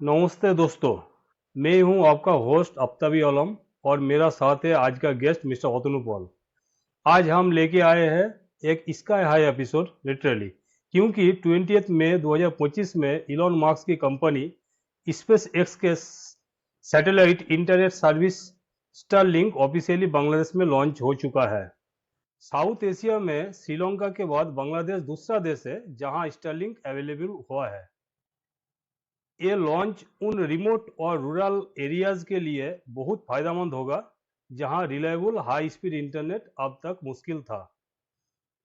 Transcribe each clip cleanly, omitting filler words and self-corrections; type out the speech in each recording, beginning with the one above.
नमस्ते दोस्तों। मैं हूं आपका होस्ट अफ्ताबी आलम और मेरा साथ है आज का गेस्ट मिस्टर अतनु पॉल। आज हम लेके आए हैं एक स्काई हाई एपिसोड लिटरली, क्योंकि 20 मई 2025 में इलॉन मस्क की कंपनी स्पेस एक्स के satellite internet service Starlink officially Bangladesh में लॉन्च हो चुका है। साउथ एशिया में श्रीलंका के बाद बांग्लादेश दूसरा देश है जहां स्टारलिंक अवेलेबल हुआ है। ये लॉन्च उन रिमोट और रूरल एरियाज के लिए बहुत फायदेमंद होगा जहां रिलायबल हाई स्पीड इंटरनेट अब तक मुश्किल था।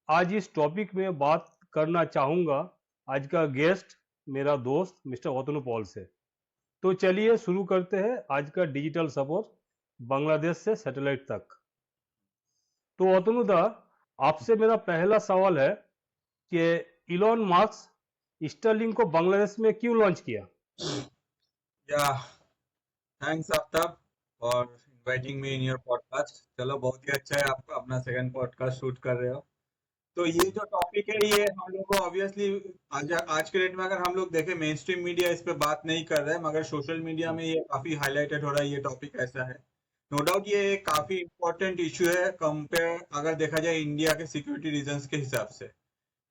आज इस टॉपिक में बात करना चाहूंगा आज का गेस्ट मेरा दोस्त मिस्टर अतनु पॉल से। तो चलिए शुरू करते हैं आज का डिजिटल सफर बांग्लादेश से सैटेलाइट तक। तो अतनु दा, आपसे मेरा पहला सवाल है कि इलॉन मस्क स्टारलिंक को बांग्लादेश में क्यों लॉन्च किया? या thanks Aftab for inviting me in your podcast. चलो, बहुत ही अच्छा है, आपका अपना सेकंड पॉडकास्ट शूट कर रहे हो। तो ये जो टॉपिक है, ये हम लोग को ऑब्वियसली आज के डेट में अगर हम लोग देखें, मेन स्ट्रीम मीडिया इस पे बात नहीं कर रहा है, मगर सोशल मीडिया में ये काफी हाईलाइटेड हो रहा है। ये टॉपिक ऐसा है, नो डाउट ये एक काफी इंपॉर्टेंट इशू है कंपेयर अगर देखा जाए इंडिया के सिक्योरिटी रीजंस के हिसाब से,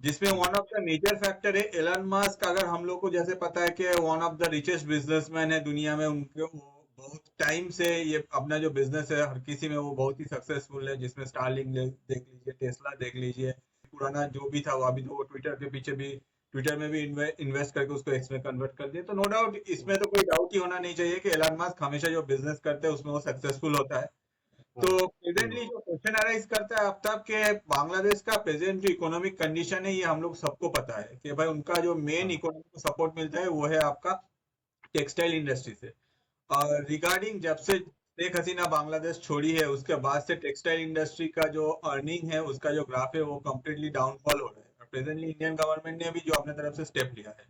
जिसमें one of the major factor है एलन मस्क। अगर हम लोग को जैसे पता है कि one of the richest businessman है दुनिया में, उनके वो बहुत टाइम से ये अपना जो बिजनेस है हर किसी में वो बहुत ही सक्सेसफुल है, जिसमें स्टारलिंक देख लीजिए, टेस्ला देख लीजिए, पुराना जो भी था वो अभी तो वो ट्विटर के पीछे भी, ट्विटर में भी इन्वेस्ट करके उसको एक्स में कन्वर्ट कर दिया। तो नो डाउट इसमें तो कोई डाउट ही होना नहीं चाहिए कि एलन मस्क हमेशा जो बिजनेस करते हैं उसमें वो सक्सेसफुल होता है। हाँ। तो प्रेजेंटली जो क्वेश्चन अराइज करता है आफ्ताब के, बांग्लादेश का प्रेजेंट जो इकोनॉमिक कंडीशन है ये हम लोग सबको पता है कि भाई उनका जो मेन हाँ। इकोनॉमिक को सपोर्ट मिलता है वो है आपका टेक्सटाइल इंडस्ट्री से। और रिगार्डिंग जब से शेख हसीना बांग्लादेश छोड़ी है उसके बाद से टेक्सटाइल इंडस्ट्री का जो अर्निंग है उसका जो ग्राफ है वो कम्प्लीटली डाउनफॉल हो रहा है, और प्रेजेंटली इंडियन गवर्नमेंट ने भी जो अपने तरफ से स्टेप लिया है।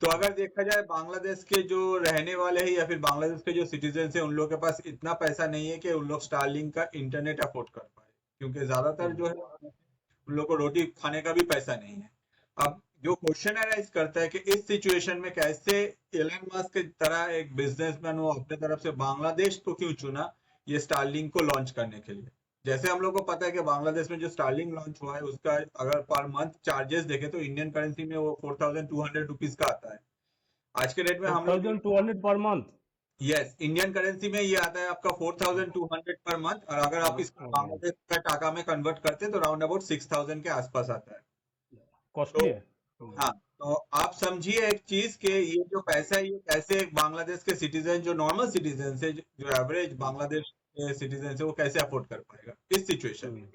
तो अगर देखा जाए बांग्लादेश के जो रहने वाले हैं या फिर बांग्लादेश के जो सिटीजन हैं, उन लोगों के पास इतना पैसा नहीं है कि उन लोग स्टारलिंक का इंटरनेट अफोर्ड कर पाए, क्योंकि ज्यादातर जो है उन लोग को रोटी खाने का भी पैसा नहीं है। अब जो क्वेश्चन अराइज करता है कि इस सिचुएशन में कैसे एलन मस्क की तरह एक बिजनेसमैन वो अपने तरफ से बांग्लादेश को क्यों चुना ये स्टारलिंक को लॉन्च करने के लिए। जैसे हम लोग को पता है कि बांग्लादेश में जो स्टारलिंक लॉन्च हुआ है उसका अगर पर मंथ चार्जेस देखें तो इंडियन करेंसी में वो 4200 रुपीज का आता है। आज के डेट में फोर हम लोग, thousand two hundred per month? Yes, Indian currency में ये आता है आपका 4200 पर मंथ, और अगर आप इसको बांग्लादेश का टाका में कन्वर्ट करते हैं तो राउंड अबाउट 6000 के आसपास आता है। तो कॉस्टली है। हाँ, तो आप समझिए एक चीज के ये जो पैसा है ये कैसे एक बांग्लादेश के सिटीजन, जो नॉर्मल सिटीजन है, जो एवरेज बांग्लादेश के सिटीजन है, वो कैसे अफोर्ड कर पाएगा इस सिचुएशन में।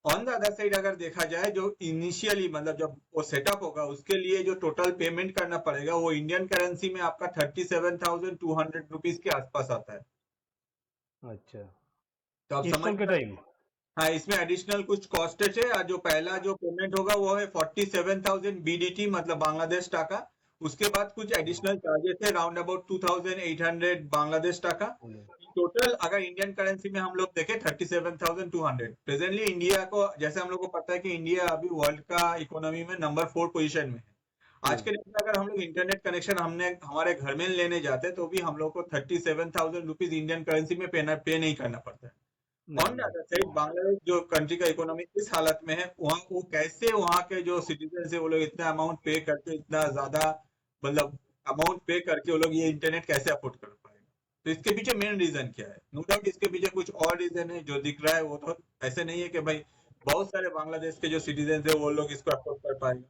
ऑन द अदर साइड अगर देखा जाए, जो इनिशियली मतलब जब वो सेटअप होगा उसके लिए जो टोटल पेमेंट करना पड़ेगा वो इंडियन करेंसी में आपका 37,200 रुपीज के आसपास आता है। अच्छा। तो आप समझ इंस्टॉल के सकते टाइम? हैं। हाँ, इसमें एडिशनल कुछ कॉस्ट है, और जो पहला जो पेमेंट होगा वो है 47,000 BDT, मतलब बांग्लादेश टाका। उसके बाद कुछ एडिशनल चार्जेस है राउंड अबाउट 2,800 बांग्लादेश टाका। टोटल अगर इंडियन करेंसी में हम लोग देखें 37,200। प्रेजेंटली इंडिया को, जैसे हम लोग को पता है कि इंडिया अभी वर्ल्ड का इकोनॉमी में नंबर 4 पोजीशन में है। आज के डेट में अगर हम लोग इंटरनेट कनेक्शन हमने हमारे घर में लेने जाते हैं तो भी हम लोग को 37,000 रुपीज इंडियन करेंसी में पे नहीं करना पड़ता है। ऑन द नहीं। अदर साइड बांग्लादेश जो कंट्री का इकोनॉमी इस हालत में है, वहाँ वो कैसे वहाँ के जो सिटीजन है वो लोग इतना अमाउंट पे करके, इतना ज्यादा मतलब अमाउंट पे करके वो लोग ये इंटरनेट कैसे अफोर्ड कर पाएंगे। तो इसके पीछे मेन रीजन क्या है? नो डाउट इसके पीछे कुछ और रीजन है जो दिख रहा है, वो तो ऐसे नहीं है कि भाई बहुत सारे बांग्लादेश के जो सिटीजन है वो लोग इसको अफोर्ड कर पाएंगे।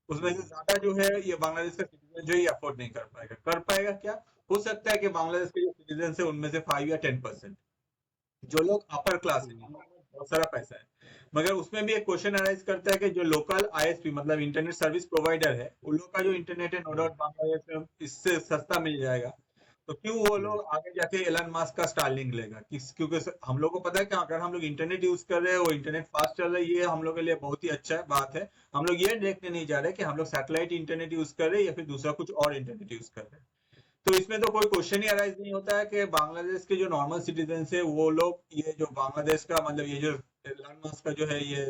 उसमें से ज्यादा जो है ये बांग्लादेश का सिटीजन जो ये अफोर्ड नहीं कर पाएगा। कर पाएगा क्या? हो सकता है कि बांग्लादेश के जो सिटीजन है उनमें से 5 या 10% जो लोग अपर क्लास है जिनके पास बहुत सारा पैसा है। मगर उसमें भी एक क्वेश्चन अराइज करता है कि जो लोकल आईएसपी मतलब इंटरनेट सर्विस प्रोवाइडर है, उन लोग का जो इंटरनेट है नो डाउट बांग्लादेश में इससे सस्ता मिल जाएगा। तो क्यों वो लोग आगे जाके एलन मास्क का स्टारलिंक लेगा? क्योंकि हम लोग को पता है कि अगर हम लोग इंटरनेट यूज कर रहे हैं, वो इंटरनेट फास्ट चल रहा है, ये हम लोग के लिए बहुत ही अच्छा बात है। हम लोग ये देखने नहीं जा रहे कि हम लोग सैटेलाइट इंटरनेट यूज कर रहे हैं या फिर दूसरा कुछ और इंटरनेट यूज कर रहे हैं। तो इसमें तो कोई क्वेश्चन ही अराइज नहीं होता है कि बांग्लादेश के जो नॉर्मल सिटीजन है वो लोग ये जो बांग्लादेश का मतलब ये जो एलन मस्क का जो है ये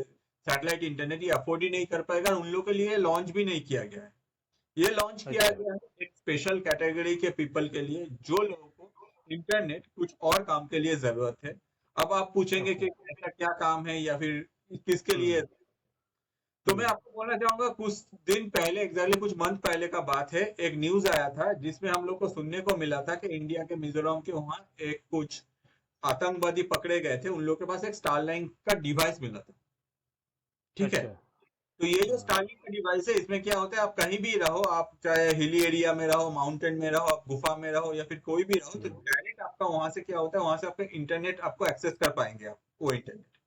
सैटेलाइट इंटरनेट ये अफोर्ड ही नहीं कर पाएगा, और उन लोग के लिए लॉन्च भी नहीं किया गया है। ये लॉन्च किया अच्छा। गया है एक स्पेशल कैटेगरी के पीपल के लिए, जो लोगों को इंटरनेट कुछ और काम के लिए जरूरत है। अब आप पूछेंगे ओके। कि ऐसा क्या काम है या फिर किसके लिए। हम्म। तो मैं हम्म। आपको बोलना चाहूंगा, कुछ दिन पहले, एग्जैक्टली कुछ मंथ पहले का बात है, एक न्यूज आया था जिसमें हम लोग को सुनने को मिला था कि इंडिया के मिजोरम के वहां एक कुछ आतंकवादी पकड़े गए थे, उन लोग के पास एक स्टारलाइंक का डिवाइस मिला था। ठीक है। अच्छा। तो ये जो हाँ। स्टारलिंक का डिवाइस है, इसमें क्या होता है, आप कहीं भी रहो, आप चाहे हिली एरिया में रहो, माउंटेन में रहो, आप गुफा में रहो, या फिर कोई भी रहो, तो हम्म। डायरेक्ट आपका वहां से क्या होता है, वहां से आपका इंटरनेट आपको एक्सेस कर पाएंगे, आप वो इंटरनेट।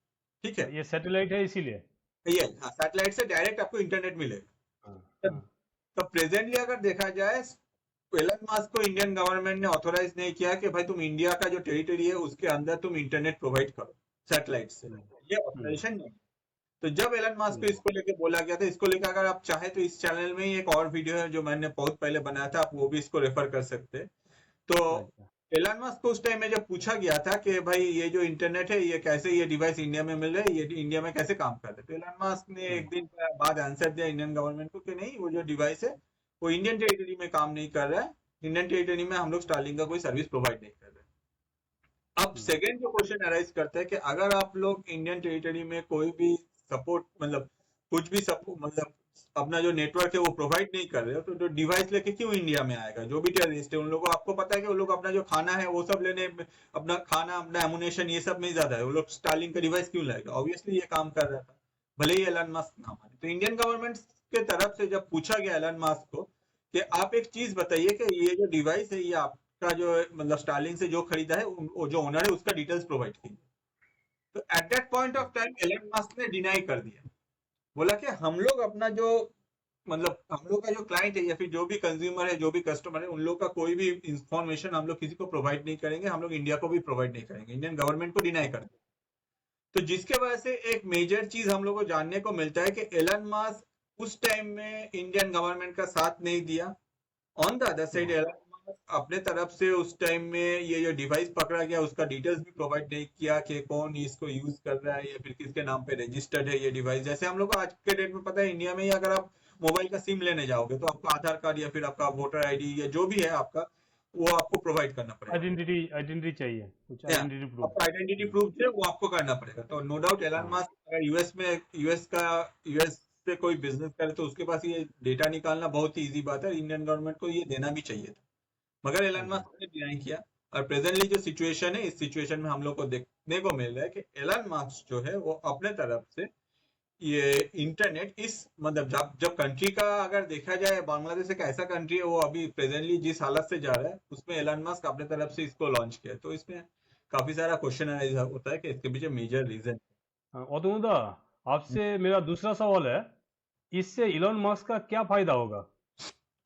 ठीक है। ये सैटेलाइट है इसीलिए। ये हाँ, सैटेलाइट से डायरेक्ट आपको इंटरनेट मिलेगा। हाँ। तब हाँ। तब प्रेजेंटली अगर देखा जाए, एलन मस्क को इंडियन गवर्नमेंट ने ऑथोराइज नहीं किया कि भाई तुम इंडिया का जो टेरिटरी है उसके अंदर तुम इंटरनेट प्रोवाइड करो सैटेलाइट से। हम्म। ये हम्म। ऑथराइजेशन नहीं। तो जब एलन मस्क को हम्म। इसको लेके बोला गया था, इसको लेकर अगर आप चाहे तो इस चैनल में ही एक और वीडियो है जो मैंने बहुत पहले बनाया था, आप वो भी इसको रेफर कर सकते हैं। तो अच्छा। एलन मस्क को उस टाइम में जब पूछा गया था कि भाई ये जो इंटरनेट है, ये कैसे, ये डिवाइस इंडिया में मिल रहा है, ये इंडिया में कैसे काम कर रहे हैं, तो एलन मस्क ने हम्म। एक दिन बाद आंसर दिया इंडियन गवर्नमेंट को कि नहीं, वो जो डिवाइस है वो इंडियन टेरिटरी में काम नहीं कर रहा है। इंडियन टेरिटरी में हम लोग स्टारलिंक का कोई सर्विस प्रोवाइड नहीं कर रहे। अब हम्म। सेकेंड जो क्वेश्चन अराइज करता है कि अगर आप लोग इंडियन टेरिटरी में कोई भी सपोर्ट, मतलब कुछ भी सपोर्ट, मतलब अपना जो नेटवर्क है वो प्रोवाइड नहीं कर रहे हो, तो जो डिवाइस लेके क्यों इंडिया में आएगा, जो भी टेररिस्ट है उन लोगों को, आपको पता है कि वो लोग अपना जो खाना है वो सब लेने अपना खाना, अपना एमुनेशन, ये सब में ज्यादा है, वो लोग स्टारलिंक का डिवाइस क्यों लाएगा, ऑब्वियसली ये काम कर रहा था, भले ही एलन मस्क ना माने। तो इंडियन गवर्नमेंट के तरफ से जब पूछा गया एलन मस्क को कि आप एक चीज बताइए कि ये जो डिवाइस है, ये का जो मतलब स्टारलिंक से जो खरीदा है, वो जो ओनर है उसका डिटेल्स प्रोवाइड कीजिए। तो at that point of time Elon Musk ने डिनाई कर दिया, बोला कि हम लोग अपना जो, मतलब हम लोग का जो क्लाइंट है या फिर जो भी कंज्यूमर है, जो भी कस्टमर है, उन लोग का कोई भी इंफॉर्मेशन हम लोग किसी को प्रोवाइड नहीं करेंगे, हम लोग इंडिया को भी प्रोवाइड नहीं करेंगे, इंडियन गवर्नमेंट को डिनाई कर दिया। तो जिसके वजह से एक मेजर चीज हम लोग को जानने को मिलता है कि एलन मस्क उस टाइम में इंडियन गवर्नमेंट का साथ नहीं दिया। On the other side hmm. Elon Musk अपने तरफ से उस टाइम में ये जो डिवाइस पकड़ा गया उसका डिटेल्स भी प्रोवाइड नहीं किया कि कौन इसको यूज कर रहा है या फिर किसके नाम पे रजिस्टर्ड है ये डिवाइस। जैसे हम लोग को आज के डेट में पता है, इंडिया में ही अगर आप मोबाइल का सिम लेने जाओगे तो आपको आधार कार्ड या फिर आपका वोटर आईडी या जो भी है आपका, वो आपको प्रोवाइड करना पड़ेगा। आइडेंटिटी आइडेंटिटी चाहिए, कुछ या आइडेंटिटी प्रूफ। आपका आइडेंटिटी हम्म। प्रूफ जो है वो आपको करना पड़ेगा। तो नो डाउट एलन हाँ। मस्क अगर यूएस में, यूएस से कोई बिजनेस करे तो उसके पास ये डेटा निकालना बहुत ही इजी बात है, इंडियन गवर्नमेंट को ये देना भी चाहिए था, मगर एलन अच्छा। मस्क ने डिनाई किया। और प्रेजेंटली जो सिचुएशन है, इस सिचुएशन में हम लोग को देखने को मिल रहा है कि एलन मस्क जो है वो अपने तरफ से ये इंटरनेट, इस मतलब जब जब कंट्री का अगर देखा जाए, बांग्लादेश एक ऐसा कंट्री है वो अभी प्रेजेंटली जिस हालत से जा रहा है उसमें एलन मस्क अपने तरफ से इसको लॉन्च किया, तो इसमें काफी सारा क्वेश्चन होता है कि इसके पीछे मेजर रीजन। हाँ, अतनुदा, आपसे मेरा दूसरा सवाल है, इससे इलोन मस्क का क्या फायदा होगा?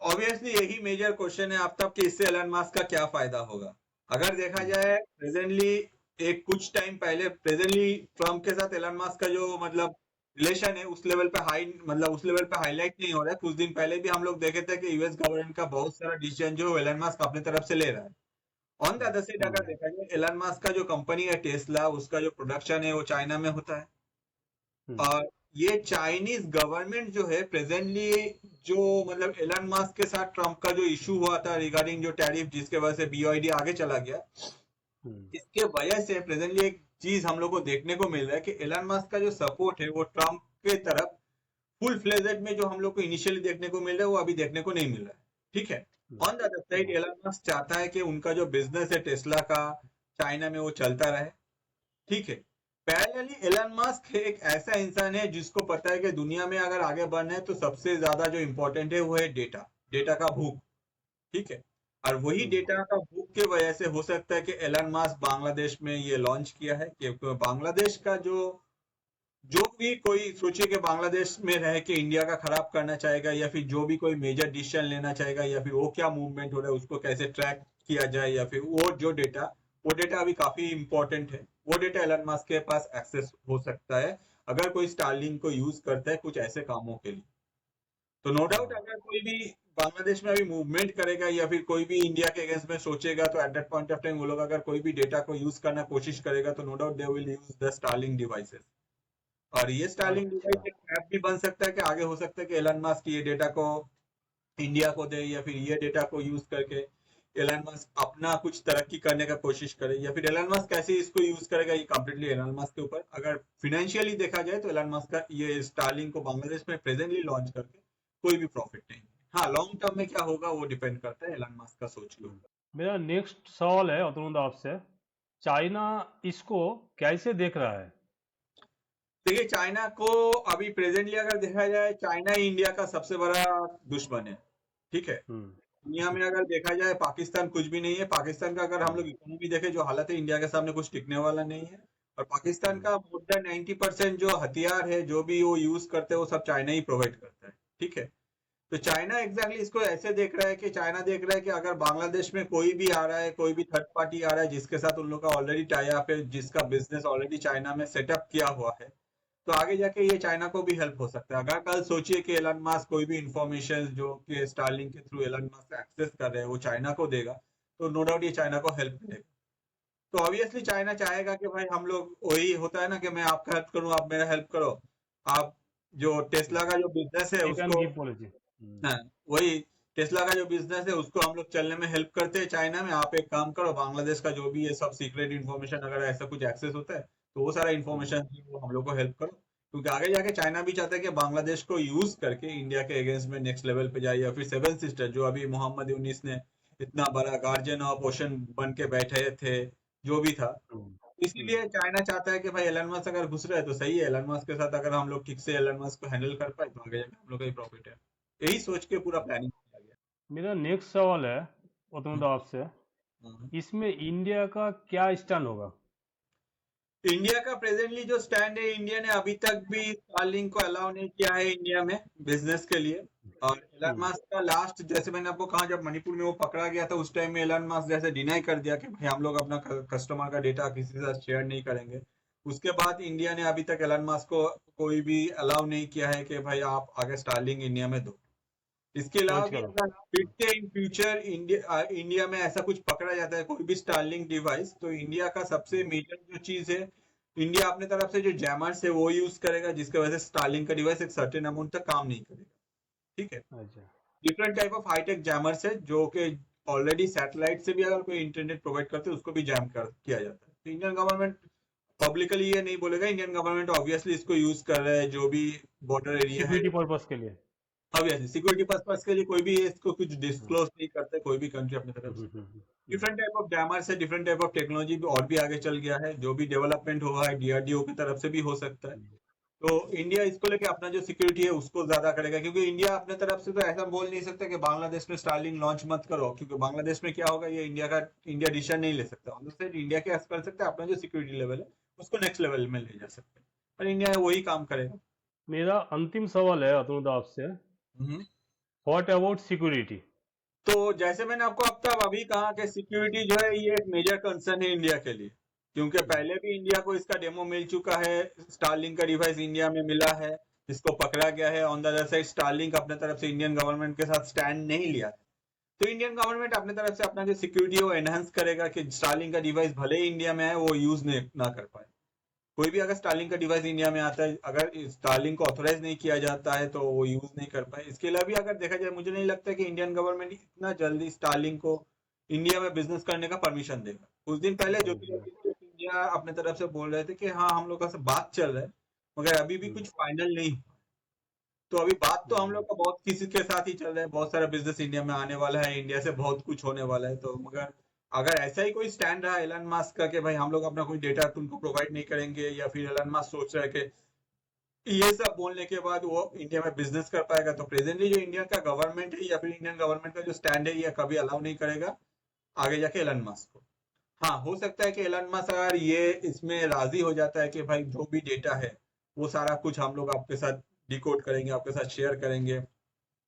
ऑब्वियसली यही मेजर क्वेश्चन है आप तब कि इससे एलन मस्क का क्या फायदा होगा। अगर देखा हम्म। जाए प्रेजेंटली, एक कुछ टाइम पहले प्रेजेंटली ट्रम्प के साथ एलन मस्क का जो मतलब रिलेशन है उस लेवल पे हाई, मतलब उस लेवल पे हाईलाइट नहीं हो रहा है। कुछ दिन पहले भी हम लोग देखे थे कि यूएस गवर्नमेंट का बहुत सारा डिसीजन जो एलन मस्क अपनी तरफ से ले रहा है। ऑन द अदर साइड हम्म। अगर देखा जाए, एलन मस्क का जो कंपनी है टेस्ला, उसका जो प्रोडक्शन है वो चाइना में होता है। हम्म। और ये चाइनीज गवर्नमेंट जो है प्रेजेंटली, जो मतलब एलन मस्क के साथ ट्रम्प का जो इशू हुआ था रिगार्डिंग जो टैरिफ, जिसके वजह से बीओआईडी आगे चला गया, हम्म। इसके वजह से प्रेजेंटली एक चीज हम लोग को देखने को मिल रहा है कि एलन मस्क का जो सपोर्ट है वो ट्रम्प के तरफ फुल फ्लेजेड में जो हम लोग को इनिशियली देखने को मिल रहा है वो अभी देखने को नहीं मिल रहा है। ठीक है। On the other side hmm. Elon Musk चाहता है कि उनका जो बिजनेस है टेस्ला का चाइना में वो चलता रहे। ठीक है। पैरेलली एलन मस्क एक ऐसा इंसान है जिसको पता है कि दुनिया में अगर आगे बढ़ना है तो सबसे ज्यादा जो इंपॉर्टेंट है वो है डेटा, डेटा का भूख। ठीक है। और वही हम्म। डेटा का भूख के वजह से हो सकता है कि एलन मस्क बांग्लादेश में ये लॉन्च किया है, कि बांग्लादेश का जो भी कोई सोचे कि बांग्लादेश में रह के इंडिया का खराब करना चाहेगा या फिर जो भी कोई मेजर डिसीजन लेना चाहेगा या फिर वो क्या मूवमेंट हो रहा है उसको कैसे ट्रैक किया जाए, या फिर वो डेटा अभी काफी इंपॉर्टेंट है, वो डेटा एलन मस्क के पास एक्सेस हो सकता है अगर कोई स्टारलिंक को यूज करता है कुछ ऐसे कामों के लिए। तो नो डाउट हाँ। अगर कोई भी बांग्लादेश में अभी मूवमेंट करेगा या फिर कोई भी इंडिया के अगेंस्ट में सोचेगा, तो at that point of time वो लोग अगर कोई भी डेटा को यूज करना कोशिश करेगा तो no doubt they will use the Starlink devices. और ये स्टारलिंक अच्छा। डिवाइस एक ट्रैप भी बन सकता है कि आगे हो सकता है कि एलन मस्क ये डेटा को इंडिया को दे, या फिर ये डेटा को यूज करके एलन मस्क अपना कुछ तरक्की करने का कोशिश करे, या फिर एलन मस्क कैसे इसको यूज करेगा, ये कंप्लीटली एलन मस्क के ऊपर। अगर फिनेंशियली देखा जाए तो एलन मस्क का ये स्टारलिंक को बांग्लादेश में प्रेजेंटली लॉन्च करके कोई भी प्रॉफिट नहीं है। हाँ, लॉन्ग टर्म में क्या होगा वो डिपेंड करता है एलन मस्क का सोच के ऊपर। मेरा नेक्स्ट सवाल है अतुल आपसे, चाइना इसको कैसे देख रहा है? देखिए, चाइना को अभी प्रेजेंटली अगर देखा जाए, चाइना ही इंडिया का सबसे बड़ा दुश्मन है। ठीक है, हम्म दुनिया में अगर देखा जाए पाकिस्तान कुछ भी नहीं है। पाकिस्तान का अगर हम हम्म लोग इकोनॉमी देखें, जो हालत है, इंडिया के सामने कुछ टिकने वाला नहीं है। और पाकिस्तान हम्म का मोर देन 90% जो हथियार है, जो भी वो यूज करते हैं, वो सब चाइना ही प्रोवाइड करता है। ठीक है, तो चाइना एग्जैक्टली इसको ऐसे देख रहा है कि चाइना देख रहा है कि अगर बांग्लादेश में कोई भी आ रहा है, कोई भी थर्ड पार्टी आ रहा है जिसके साथ उन लोग का ऑलरेडी टाई अप है, जिसका बिजनेस ऑलरेडी चाइना में सेटअप किया हुआ है, तो आगे जाके ये चाइना को भी हेल्प हो सकता है। अगर कल सोचिए कि एलन मस्क कोई भी इंफॉर्मेशन जो कि स्टारलिंक के थ्रू एलन मस्क एक्सेस कर रहे हैं वो चाइना को देगा, तो नो डाउट ये चाइना को हेल्प मिलेगा। तो ऑब्वियसली चाइना चाहेगा कि भाई हम लोग, वही होता है ना कि मैं आपका हेल्प करूं, आप मेरा हेल्प करो। आप जो टेस्ला का जो बिजनेस है टेक एंड उसको, गिव पॉलिसी। हाँ, वही टेस्ला का जो बिजनेस है उसको हम लोग चलने में हेल्प करते हैं चाइना में। आप एक काम करो, बांग्लादेश का जो भी ये सब सीक्रेट इन्फॉर्मेशन अगर ऐसा कुछ एक्सेस होता है तो वो सारा इन्फॉर्मेशन वो हम लोग को हेल्प करो। क्योंकि आगे जाके चाइना भी चाहता है कि बांग्लादेश को यूज करके इंडिया के अगेंस्ट में नेक्स्ट लेवल पे जाए, या फिर सेवन सिस्टर जो अभी मोहम्मद यूनिस ने इतना बड़ा गार्जियन ऑफ ओशन बन के बैठे थे, जो भी था। इसीलिए चाइना चाहता है कि भाई एलन मस्क अगर घुस रहा है तो सही है, एलन मस्क के साथ अगर हम लोग ठीक से एलन मस्क को हैंडल कर पाए तो आगे जाके हम लोग का ही प्रॉफिट है। यही सोच के पूरा प्लानिंग किया गया। मेरा नेक्स्ट सवाल है अतुल हम्म, आपसे, हम्म। इसमें इंडिया का क्या स्टैंड होगा? इंडिया का प्रेजेंटली जो स्टैंड है, इंडिया ने अभी तक भी स्टारलिंक को अलाउ नहीं किया है इंडिया में बिजनेस के लिए। और एलन हम्म मस्क का लास्ट, जैसे मैंने आपको कहा, जब मणिपुर में वो पकड़ा गया था उस टाइम में एलन मस्क जैसे डिनाई कर दिया कि भाई हम लोग अपना कस्टमर का डेटा किसी के साथ शेयर नहीं करेंगे। उसके बाद इंडिया ने अभी तक एलन मस्क को कोई भी अलाउ नहीं किया है कि भाई आप आगे स्टारलिंक इंडिया में दो। इसके अलावा लॉन्च भी करो। अगर फिर से इन फ्यूचर इंडिया में ऐसा कुछ पकड़ा जाता है, कोई भी स्टारलिंक डिवाइस, तो इंडिया का सबसे मेजर जो चीज है, इंडिया अपने तरफ से जो जैमर्स है वो यूज करेगा, जिसकी वजह से स्टारलिंक का डिवाइस एक सर्टेन अमाउंट तक काम नहीं करेगा। ठीक है, अच्छा। Different type of hitech jammers है जो कि ऑलरेडी सैटेलाइट से भी अगर कोई इंटरनेट प्रोवाइड करते हैं उसको भी जैम कर किया जाता है। तो इंडियन गवर्नमेंट पब्लिकली ये नहीं बोलेगा, इंडियन गवर्नमेंट ऑब्वियसली इसको यूज कर रहा है, जो भी बॉर्डर एरिया है। सिक्योरिटी पर्पस के लिए। ऑब्वियसली सिक्योरिटी पर्पस के लिए कोई भी इसको कुछ हम्म डिस्क्लोज नहीं करता, कोई भी कंट्री अपनी तरफ से। डिफरेंट टाइप ऑफ जैमर्स है, डिफरेंट टाइप ऑफ टेक्नोलॉजी भी और भी आगे चल गया है, जो भी डेवलपमेंट हुआ है डीआरडीओ की तरफ से भी हो सकता है। तो इंडिया इसको लेके अपना जो सिक्योरिटी है उसको ज्यादा करेगा, क्योंकि इंडिया अपने तरफ से तो ऐसा बोल नहीं सकता कि बांग्लादेश में स्टारलिंक लॉन्च मत करो, क्योंकि बांग्लादेश में क्या होगा ये इंडिया डिसीजन नहीं ले सकता। ऑन द साइड इंडिया क्या कर सकता है, अपना जो सिक्योरिटी लेवल है उसको नेक्स्ट लेवल में ले जा सकते हैं, और इंडिया वही काम करेगा। मेरा अंतिम सवाल है अतुल आपसे, हम्म। What about security? तो जैसे मैंने आपको अब तक अभी कहा कि सिक्योरिटी जो है ये एक मेजर कंसर्न है इंडिया के लिए, क्योंकि पहले भी इंडिया को इसका डेमो मिल चुका है। स्टारलिंक का डिवाइस इंडिया में मिला है, इसको पकड़ा गया है। On the other side Starlink अपने तरफ से इंडियन गवर्नमेंट के साथ स्टैंड नहीं लिया है। तो इंडियन गवर्नमेंट अपने तरफ से अपना जो सिक्योरिटी है वो एनहांस करेगा कि स्टारलिंक का डिवाइस भले ही इंडिया में आए वो यूज ना कर पाए। कोई भी अगर स्टारलिंक का डिवाइस इंडिया में आता है, अगर स्टारलिंक को ऑथोराइज नहीं किया जाता है तो वो यूज नहीं कर पाए। इसके अलावा भी अगर देखा जाए, मुझे नहीं लगता कि इंडियन गवर्नमेंट इतना जल्दी स्टारलिंक को इंडिया में बिजनेस करने का परमिशन देगा। कुछ दिन पहले ज्योतिरादित्य सिंधिया अपने तरफ से बोल रहे थे कि हाँ हम लोग का बात चल रहा है, मगर अभी भी कुछ फाइनल नहीं हुआ। तो अभी बात तो हम लोग का बहुत किसी के साथ ही चल रहा है, बहुत सारा बिजनेस इंडिया में आने वाला है, इंडिया से बहुत कुछ होने वाला है। तो मगर अगर ऐसा ही कोई स्टैंड रहा एलन मस्क का कि भाई हम लोग अपना कोई डेटा तुमको प्रोवाइड नहीं करेंगे, या फिर एलन मस्क सोच रहा है कि ये सब बोलने के बाद वो इंडिया में बिजनेस कर पाएगा, तो प्रेजेंटली जो इंडिया का गवर्नमेंट है या फिर इंडियन गवर्नमेंट का जो स्टैंड है ये कभी अलाउ नहीं करेगा आगे जाके एलन मस्क को। हाँ, हो सकता है कि एलन मस्क अगर ये इसमें राजी हो जाता है कि भाई जो भी डेटा है वो सारा कुछ हम लोग आपके साथ डिकोड करेंगे, आपके साथ शेयर करेंगे।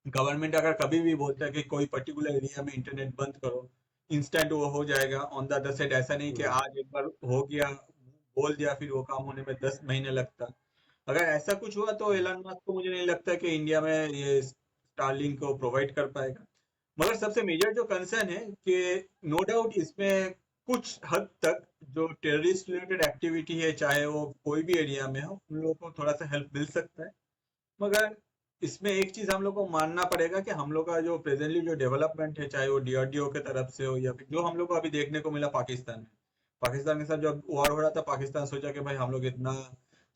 गवर्नमेंट अगर कभी भी बोलता है कि कोई पर्टिकुलर एरिया में इंटरनेट बंद करो, इंस्टेंट वो हो जाएगा। ऑन द अदर साइड ऐसा नहीं कि आज एक बार हो गया, बोल दिया, फिर वो काम होने में 10 महीने लगता। अगर ऐसा कुछ हुआ तो एलन मस्क को मुझे नहीं लगता कि इंडिया में ये स्टारलिंक को प्रोवाइड कर पाएगा। मगर सबसे मेजर जो कंसर्न है कि नो डाउट इसमें कुछ हद तक जो टेररिस्ट रिलेटेड एक्टिविटी है, चाहे वो कोई भी एरिया में हो, उन लोगों को थोड़ा सा हेल्प मिल सकता है। मगर इसमें एक चीज हम लोग को मानना पड़ेगा कि हम लोग का जो प्रेजेंटली जो डेवलपमेंट है, चाहे वो डीआरडीओ के तरफ से हो या फिर जो हम लोग को अभी देखने को मिला पाकिस्तान में, पाकिस्तान के साथ जब वॉर हो रहा था, पाकिस्तान सोचा कि भाई हम लोग इतना,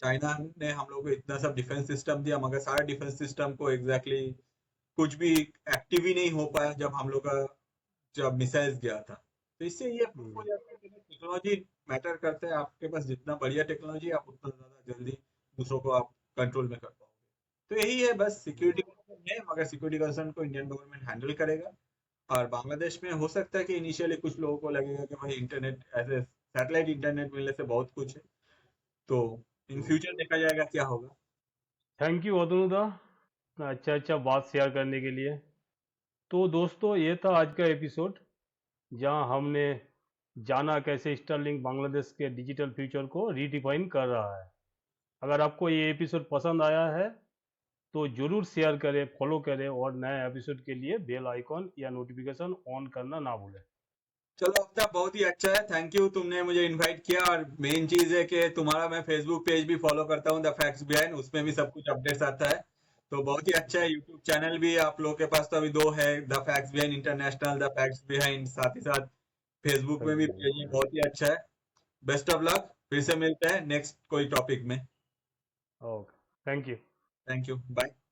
चाइना ने हम लोग को इतना सब डिफेंस सिस्टम दिया, मगर सारे डिफेंस सिस्टम को एग्जैक्टली कुछ भी एक्टिव ही नहीं हो पाया जब हम लोग का, जब मिसाइल्स गया था। तो इससे ये प्रूफ हो हम्म, जाता है कि टेक्नोलॉजी मैटर करता है। आपके पास जितना बढ़िया टेक्नोलॉजी आप उतना ज्यादा जल्दी दूसरों को आप कंट्रोल में कर पाओगे। तो यही है बस, सिक्योरिटी कंसर्न है, मगर सिक्योरिटी कंसर्न को इंडियन गवर्नमेंट हैंडल करेगा। और बांग्लादेश में हो सकता है कि इनिशियली कुछ लोगों को लगेगा कि भाई इंटरनेट ऐसे सैटेलाइट इंटरनेट मिलने से बहुत कुछ है, तो इन हम्म। फ्यूचर देखा जाएगा क्या होगा। थैंक यू अतनु दा, अच्छा अच्छा बात शेयर करने के लिए। तो दोस्तों ये था आज का एपिसोड, जहां हमने जाना कैसे स्टारलिंक बांग्लादेश के डिजिटल फ्यूचर को रीडिफाइन कर रहा है। अगर आपको ये एपिसोड पसंद आया है तो जरूर शेयर करें, फॉलो करें और नए एपिसोड के लिए बेल आइकॉन या नोटिफिकेशन ऑन करना ना भूलें। चलो आफ्ताब, बहुत ही अच्छा है, थैंक यू, तुमने मुझे इनवाइट किया। और मेन चीज है कि तुम्हारा मैं फेसबुक पेज भी फॉलो करता हूँ, द फैक्ट्स बिहाइंड, उसमें भी सब कुछ अपडेट्स आता है। तो बहुत ही अच्छा है। यूट्यूब चैनल भी आप लोगों के पास तो अभी दो है, the facts behind international, the facts behind, साथ ही साथ फेसबुक में भी पेज है, बहुत ही अच्छा है। बेस्ट ऑफ लक, फिर से मिलते हैं नेक्स्ट कोई टॉपिक में। Okay, thank you. Thank you, bye.